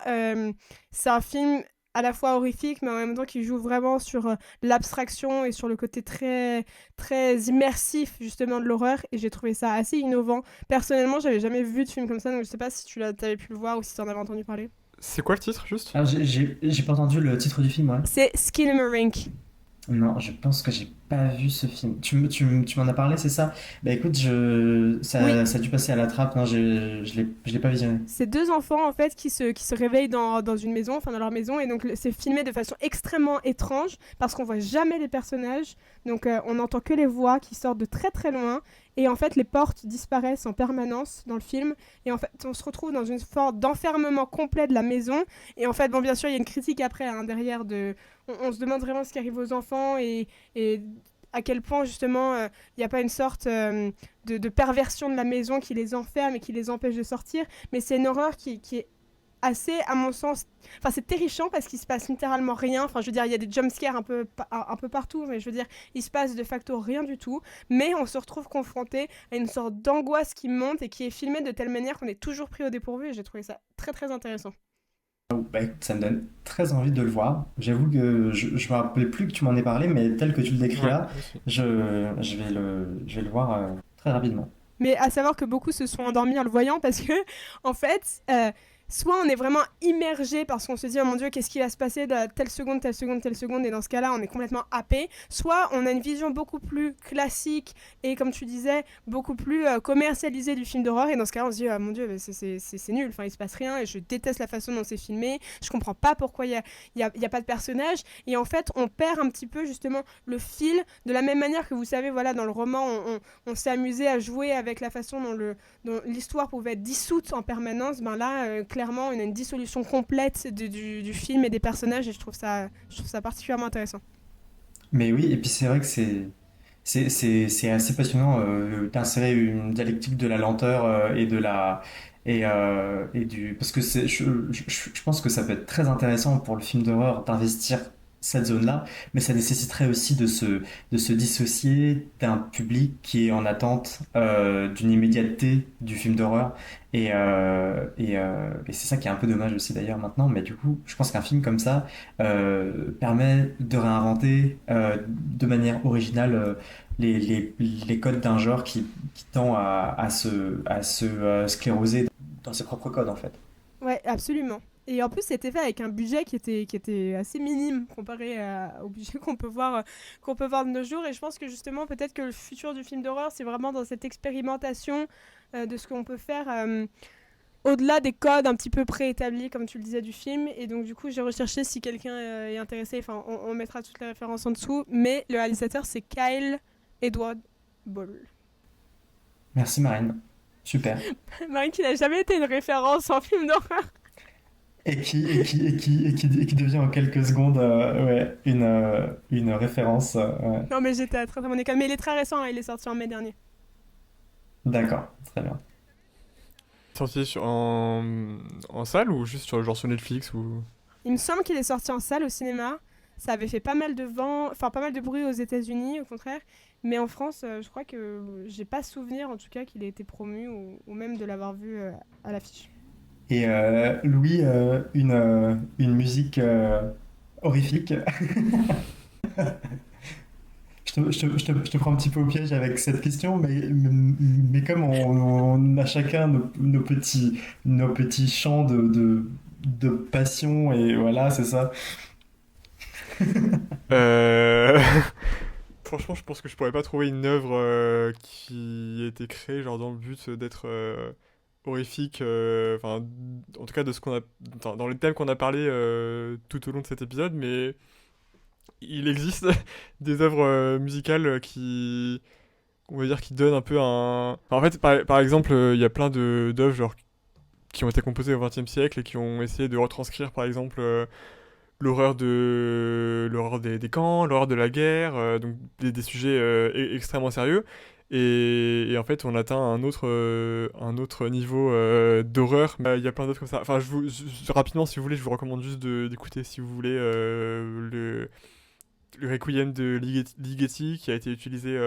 c'est un film à la fois horrifique, mais en même temps qui joue vraiment sur l'abstraction et sur le côté très très immersif justement de l'horreur. Et j'ai trouvé ça assez innovant. Personnellement, j'avais jamais vu de film comme ça, donc je sais pas si t'avais pu le voir ou si t'en avais entendu parler. C'est quoi le titre, juste? Alors j'ai pas entendu le titre du film, ouais. C'est Skinamarink. Non, je pense que j'ai pas vu ce film. Tu m'en as parlé, c'est ça? Bah écoute, Oui, ça a dû passer à la trappe, non, je l'ai pas visionné. c'est deux enfants en fait qui se réveillent dans une maison, enfin dans leur maison, et donc c'est filmé de façon extrêmement étrange parce qu'on voit jamais les personnages, donc on n'entend que les voix qui sortent de très très loin, et en fait les portes disparaissent en permanence dans le film, et en fait on se retrouve dans une sorte d'enfermement complet de la maison, et en fait bon bien sûr il y a une critique après hein, derrière on se demande vraiment ce qui arrive aux enfants et à quel point justement il n'y a pas une sorte de perversion de la maison qui les enferme et qui les empêche de sortir. Mais c'est une horreur qui est assez, à mon sens, enfin c'est terrifiant parce qu'il se passe littéralement rien. Enfin je veux dire, il y a des jumpscares un peu partout, mais je veux dire, il se passe de facto rien du tout. Mais on se retrouve confronté à une sorte d'angoisse qui monte et qui est filmée de telle manière qu'on est toujours pris au dépourvu, et j'ai trouvé ça très très intéressant. Bah écoute, ça me donne très envie de le voir. J'avoue que je me rappelais plus que tu m'en aies parlé, mais tel que tu le décris Ouais, là, moi aussi. je vais le voir très rapidement. Mais à savoir que beaucoup se sont endormis en le voyant parce que, en fait, soit on est vraiment immergé parce qu'on se dit, oh mon Dieu, qu'est-ce qui va se passer de telle seconde, telle seconde, telle seconde, et dans ce cas-là, on est complètement happé. Soit on a une vision beaucoup plus classique et, comme tu disais, beaucoup plus commercialisée du film d'horreur, et dans ce cas-là, on se dit, oh mon Dieu, c'est nul, enfin, il se passe rien, et je déteste la façon dont c'est filmé, je comprends pas pourquoi il y a pas de personnage, et en fait, on perd un petit peu, justement, le fil, de la même manière que, vous savez, voilà, dans le roman, on s'est amusé à jouer avec la façon dont l'histoire pouvait être dissoute en permanence. Ben là, clairement, on a une dissolution complète du film et des personnages, et je trouve ça particulièrement intéressant. Mais oui, et puis c'est vrai que c'est assez passionnant d'insérer une dialectique de la lenteur et du parce que je pense que ça peut être très intéressant pour le film d'horreur d'investir cette zone-là, mais ça nécessiterait aussi de se dissocier d'un public qui est en attente d'une immédiateté du film d'horreur, et c'est ça qui est un peu dommage aussi d'ailleurs maintenant. Mais du coup, je pense qu'un film comme ça permet de réinventer de manière originale les codes d'un genre qui tend à se scléroser dans ses propres codes en fait. Ouais, absolument. Et en plus, c'était fait avec un budget qui était assez minime comparé au budget qu'on peut voir de nos jours. Et je pense que justement, peut-être que le futur du film d'horreur, c'est vraiment dans cette expérimentation de ce qu'on peut faire au-delà des codes un petit peu préétablis, comme tu le disais, du film. Et donc, du coup, j'ai recherché si quelqu'un est intéressé. Enfin, on mettra toutes les références en dessous. Mais le réalisateur, c'est Kyle Edward Ball. Merci Marine. Super. Marine qui n'a jamais été une référence en film d'horreur. Et qui devient en quelques secondes ouais, une référence. Ouais. Non, mais j'étais à très très bonne école. Mais il est très récent, hein, il est sorti en mai dernier. D'accord, très bien. Sorti en salle ou juste genre sur Netflix ou... Il me semble qu'il est sorti en salle au cinéma. Ça avait fait pas mal de vent, enfin pas mal de bruit aux États-Unis, au contraire. Mais en France, je crois que j'ai pas souvenir, en tout cas, qu'il ait été promu ou même de l'avoir vu à l'affiche. Et Louis, une musique horrifique. Je te prends un petit peu au piège avec cette question, mais comme on a chacun nos petits champs de passion, et voilà, c'est ça. Euh... Franchement, je pense que je pourrais pas trouver une œuvre qui ait été créée genre dans le but d'être horrifique. Enfin, en tout cas de ce qu'on a dans les thèmes qu'on a parlé tout au long de cet épisode, mais il existe des œuvres musicales qui, on va dire, qui donnent un peu un. Enfin, en fait, par exemple, il y a plein d'œuvres genre qui ont été composées au XXe siècle et qui ont essayé de retranscrire, par exemple. L'horreur des camps, l'horreur de la guerre, donc des sujets extrêmement sérieux. Et en fait, on atteint un autre niveau d'horreur. Il y a plein d'autres comme ça. Enfin, rapidement, si vous voulez, je vous recommande juste d'écouter, si vous voulez, le Requiem de Ligeti, qui a été utilisé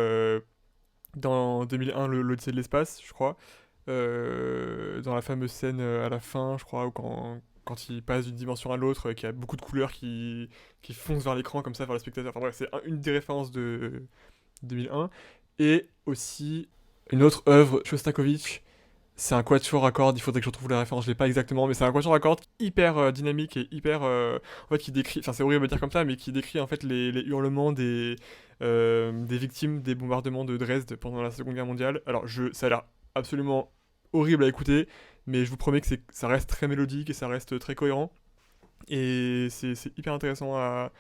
dans 2001, l'Odyssée de l'espace, je crois. Dans la fameuse scène à la fin, je crois, où quand il passe d'une dimension à l'autre, qu'il y a beaucoup de couleurs qui foncent vers l'écran comme ça, vers le spectateur. Enfin bref, c'est une des références de 2001. Et aussi une autre œuvre, Shostakovich, c'est un quatuor à cordes, il faudrait que je retrouve la référence, je l'ai pas exactement, mais c'est un quatuor à cordes hyper dynamique et hyper... en fait, qui décrit, enfin c'est horrible de dire comme ça, mais qui décrit en fait les hurlements des victimes des bombardements de Dresde pendant la Seconde Guerre mondiale. Alors, ça a l'air absolument horrible à écouter, mais je vous promets que ça reste très mélodique et ça reste très cohérent. Et c'est hyper intéressant à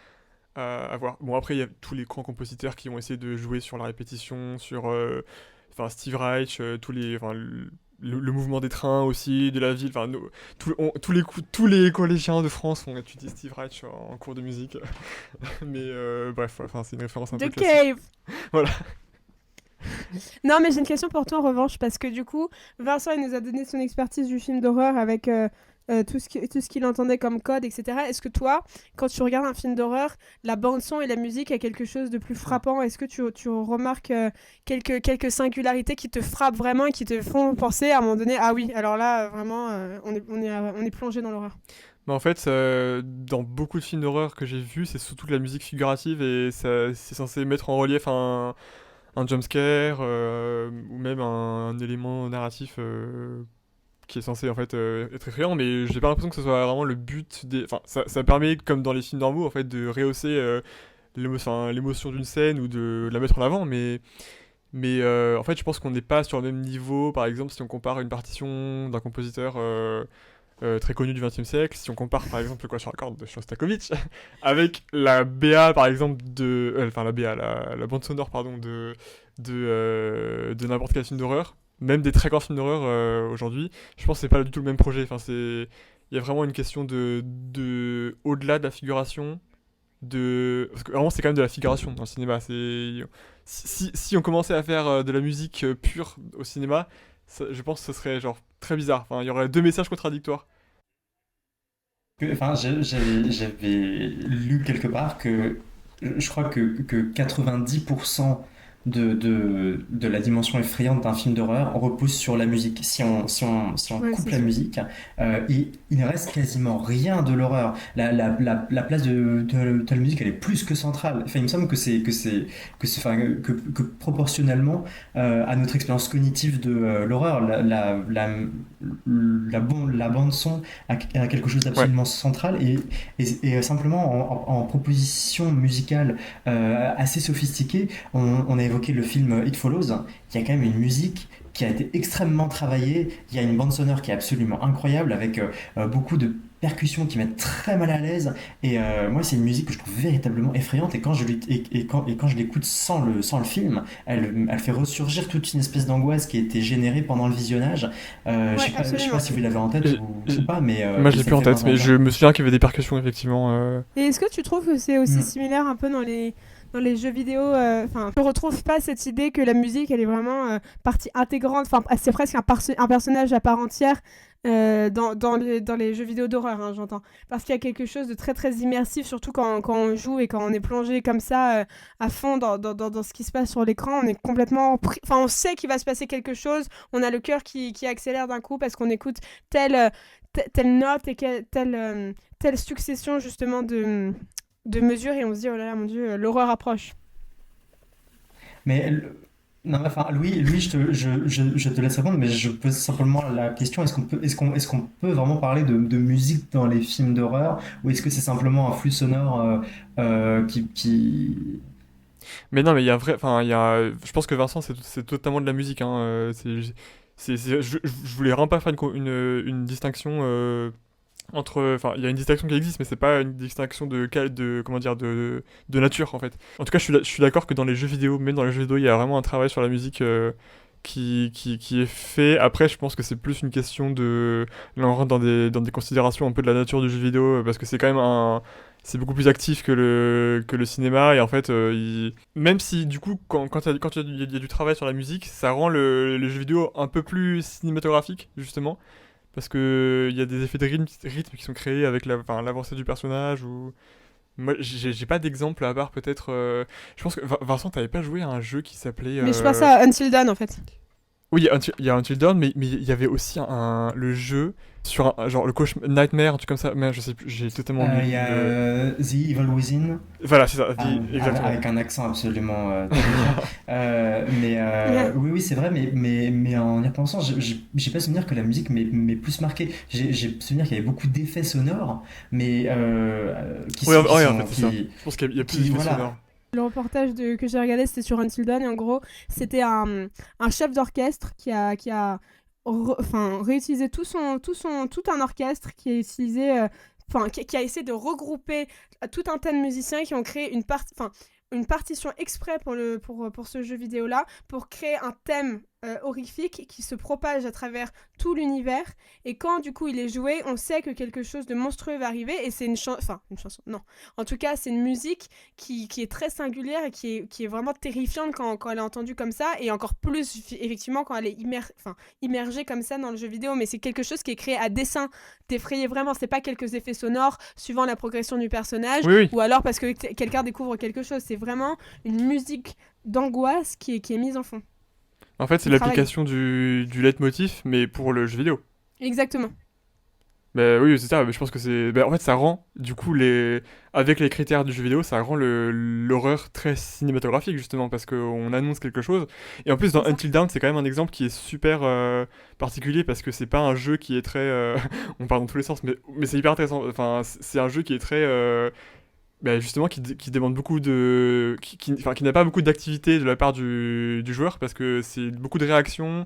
voir. Bon, après, il y a tous les grands compositeurs qui ont essayé de jouer sur la répétition, sur enfin, Steve Reich, enfin, le mouvement des trains aussi, de la ville. Enfin, tous les collégiens de France ont étudié Steve Reich en cours de musique. Mais bref, enfin, c'est une référence un peu The classique. Cave. Voilà. Non, mais j'ai une question pour toi en revanche, parce que du coup, Vincent, il nous a donné son expertise du film d'horreur avec tout ce qu'il entendait comme code, etc. Est-ce que toi, quand tu regardes un film d'horreur, la bande-son et la musique a quelque chose de plus frappant? Est-ce que tu remarques quelques singularités qui te frappent vraiment et qui te font penser à un moment donné, ah oui, alors là, vraiment, on est plongé dans l'horreur? Mais en fait, dans beaucoup de films d'horreur que j'ai vus, c'est surtout de la musique figurative et c'est censé mettre en relief un jumpscare ou même un élément narratif qui est censé en fait être effrayant, mais j'ai pas l'impression que ce soit vraiment le but des. Enfin, ça permet, comme dans les films normaux, en fait, de rehausser l'émotion d'une scène ou de la mettre en avant, mais en fait, je pense qu'on n'est pas sur le même niveau. Par exemple, si on compare une partition d'un compositeur très connu du XXe siècle, si on compare par exemple le quatuor à cordes de Shostakovich avec la BA par exemple enfin la BA, la bande sonore pardon de n'importe quel film d'horreur, même des très grands films d'horreur aujourd'hui, je pense que c'est pas du tout le même projet. Enfin, il y a vraiment une question au-delà de la figuration, parce que vraiment c'est quand même de la figuration dans le cinéma. Si on commençait à faire de la musique pure au cinéma, je pense que ce serait genre très bizarre. Enfin, il y aurait deux messages contradictoires. Enfin, j'avais lu quelque part que je crois que 90% de la dimension effrayante d'un film d'horreur repose sur la musique. Si on Ouais, coupe c'est la sûr. musique, il ne reste quasiment rien de l'horreur. La place de la musique, elle est plus que centrale. Enfin, il me semble enfin, que proportionnellement à notre expérience cognitive de l'horreur, la bande son a quelque chose Ouais. d'absolument central et simplement en proposition musicale assez sophistiquée, on a évoqué le film It Follows. Il y a quand même une musique qui a été extrêmement travaillée. Il y a une bande sonore qui est absolument incroyable avec beaucoup de percussions qui mettent très mal à l'aise. Et moi, c'est une musique que je trouve véritablement effrayante. Et quand je l'écoute sans le film, elle fait ressurgir toute une espèce d'angoisse qui a été générée pendant le visionnage. Ouais, Je sais pas absolument. si vous l'avez en tête J- ou j- pas, Moi, je mais l'ai ça plus me en fait tête, vraiment mais je peur. me souviens qu'il y avait des percussions, effectivement. Et est-ce que tu trouves que c'est aussi Mm. similaire un peu dans les jeux vidéo enfin, tu retrouves pas cette idée que la musique, elle est vraiment partie intégrante, enfin, c'est presque un personnage à part entière dans les jeux vidéo d'horreur, hein, j'entends. Parce qu'il y a quelque chose de très très immersif, surtout quand on joue et quand on est plongé comme ça à fond dans ce qui se passe sur l'écran. On est complètement enfin, on sait qu'il va se passer quelque chose, on a le cœur qui accélère d'un coup parce qu'on écoute telle note et telle succession justement de mesures et on se dit oh là là mon dieu l'horreur approche. Mais non, enfin, Louis, je te laisse répondre, mais je pose simplement la question, est-ce qu'on peut vraiment parler de musique dans les films d'horreur, ou est-ce que c'est simplement un flux sonore qui... Mais non, mais il y a enfin, je pense que Vincent, c'est totalement de la musique, hein. Je voulais vraiment pas faire une distinction entre. Enfin, il y a une distinction qui existe, mais c'est pas une distinction comment dire, de nature, en fait. En tout cas, je suis d'accord que dans les jeux vidéo, même dans les jeux vidéo, il y a vraiment un travail sur la musique qui est fait. Après, je pense que c'est plus une question de. Là, on rentre dans des considérations un peu de la nature du jeu vidéo, parce que c'est quand même c'est beaucoup plus actif que le cinéma, et en fait, même si du coup, il y a du travail sur la musique, ça rend le jeu vidéo un peu plus cinématographique, justement, parce que il y a des effets de rythme qui sont créés avec enfin, l'avancée du personnage, ou. Moi, j'ai pas d'exemple à part peut-être. Je pense que Vincent, t'avais pas joué à un jeu qui s'appelait. Mais je pense à Until Dawn en fait. Oui, il y a Until Dawn, mais il y avait aussi le jeu sur genre le coach Nightmare, un truc comme ça. Mais je sais plus, j'ai totalement oublié Il y a le. The Evil Within, Voilà, c'est ça, exactement. avec un accent absolument terrifiant. Ouais. Oui, oui, c'est vrai, mais en y repensant, j'ai pas souvenir que la musique m'ait plus marqué. J'ai souvenir qu'il y avait beaucoup d'effets sonores, mais Ouais, en fait, c'est ça. Je pense qu'il y a plus d'effets voilà. sonores. Le reportage que j'ai regardé c'était sur Until Dawn et en gros c'était un chef d'orchestre qui a enfin, réutilisé tout un orchestre qui a utilisé enfin qui a essayé de regrouper tout un tas de musiciens qui ont créé une partition exprès pour ce jeu vidéo là pour créer un thème horrifique qui se propage à travers tout l'univers et quand du coup il est joué on sait que quelque chose de monstrueux va arriver et c'est une chanson non en tout cas c'est une musique qui est très singulière et qui est vraiment terrifiante quand elle est entendue comme ça et encore plus effectivement quand elle est immergée comme ça dans le jeu vidéo mais c'est quelque chose qui est créé à dessein d'effrayer vraiment c'est pas quelques effets sonores suivant la progression du personnage Oui, oui. ou alors parce que quelqu'un découvre quelque chose c'est vraiment une musique d'angoisse qui est mise en fond En fait, c'est qui travaille l'application du leitmotiv, mais pour le jeu vidéo. exactement. Bah oui, c'est ça, mais je pense que c'est. Bah, en fait, ça rend, du coup, avec les critères du jeu vidéo, ça rend l'horreur très cinématographique, justement, parce qu'on annonce quelque chose. Et en plus, dans C'est ça. Until Dawn, c'est quand même un exemple qui est super particulier, parce que c'est pas un jeu qui est très. On part dans tous les sens, mais c'est hyper intéressant. Enfin, c'est un jeu qui est très. Bah, justement, qui demande beaucoup de. Enfin, qui n'a pas beaucoup d'activité de la part du joueur, parce que c'est beaucoup de réactions.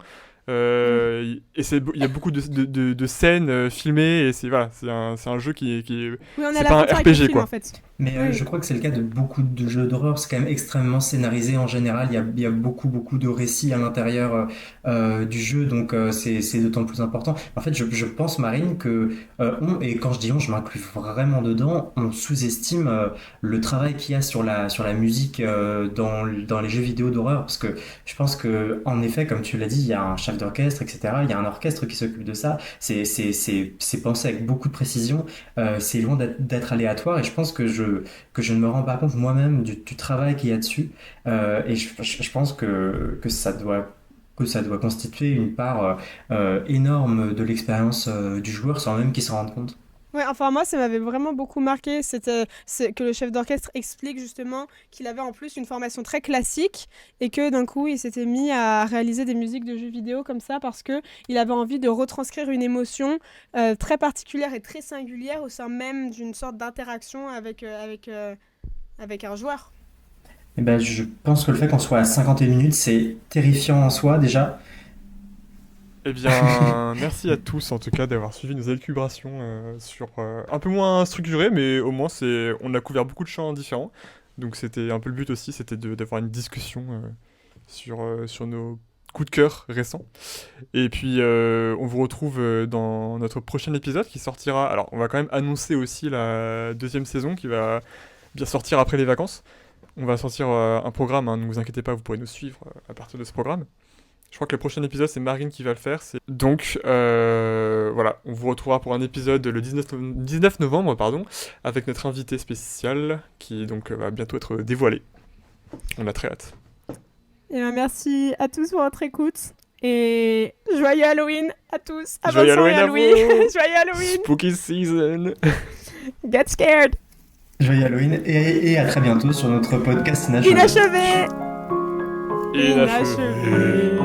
Mm. Et il y a beaucoup de scènes filmées et voilà, c'est un jeu Oui, on a c'est la pas un photo avec le RPG film en quoi. fait. Mais Oui. je crois que c'est le cas de beaucoup de jeux d'horreur. C'est quand même extrêmement scénarisé en général. Il y a beaucoup, beaucoup de récits à l'intérieur du jeu, donc c'est d'autant plus important. En fait, je pense, Marine, que et quand je dis on, je m'inclus vraiment dedans, on sous-estime le travail qu'il y a sur la musique dans les jeux vidéo d'horreur. Parce que je pense que, en effet, comme tu l'as dit, il y a chef d'orchestre, etc. Il y a un orchestre qui s'occupe de ça. C'est pensé avec beaucoup de précision. C'est loin d'être aléatoire et je pense que je ne me rends pas compte moi-même du travail qu'il y a dessus. Et je pense que ça doit constituer une part énorme de l'expérience du joueur sans même qu'il s'en rende compte. Ouais, enfin moi ça m'avait vraiment beaucoup marqué, c'est que le chef d'orchestre explique justement qu'il avait en plus une formation très classique et que d'un coup il s'était mis à réaliser des musiques de jeux vidéo comme ça parce que il avait envie de retranscrire une émotion très particulière et très singulière au sein même d'une sorte d'interaction avec un joueur. Eh ben, je pense que le fait qu'on soit à 51 minutes, c'est terrifiant en soi déjà. Eh bien, merci à tous en tout cas d'avoir suivi nos élucubrations sur un peu moins structuré, mais au moins on a couvert beaucoup de champs différents. Donc c'était un peu le but aussi, c'était d'avoir une discussion sur nos coups de cœur récents. Et puis on vous retrouve dans notre prochain épisode qui sortira. Alors on va quand même annoncer aussi la deuxième saison qui va bien sortir après les vacances. On va sortir un programme, hein, ne vous inquiétez pas, vous pourrez nous suivre à partir de ce programme. Je crois que le prochain épisode, c'est Marine qui va le faire. Donc, voilà, on vous retrouvera pour un épisode le 19 novembre, pardon, avec notre invité spécial qui donc va bientôt être dévoilé. On a très hâte. Et ben merci à tous pour votre écoute et joyeux Halloween à tous. Joyeux Halloween à vous. Joyeux Halloween. Spooky season. Get scared. Joyeux Halloween et à très bientôt sur notre podcast Inachevé. Inachevé. Inachevé.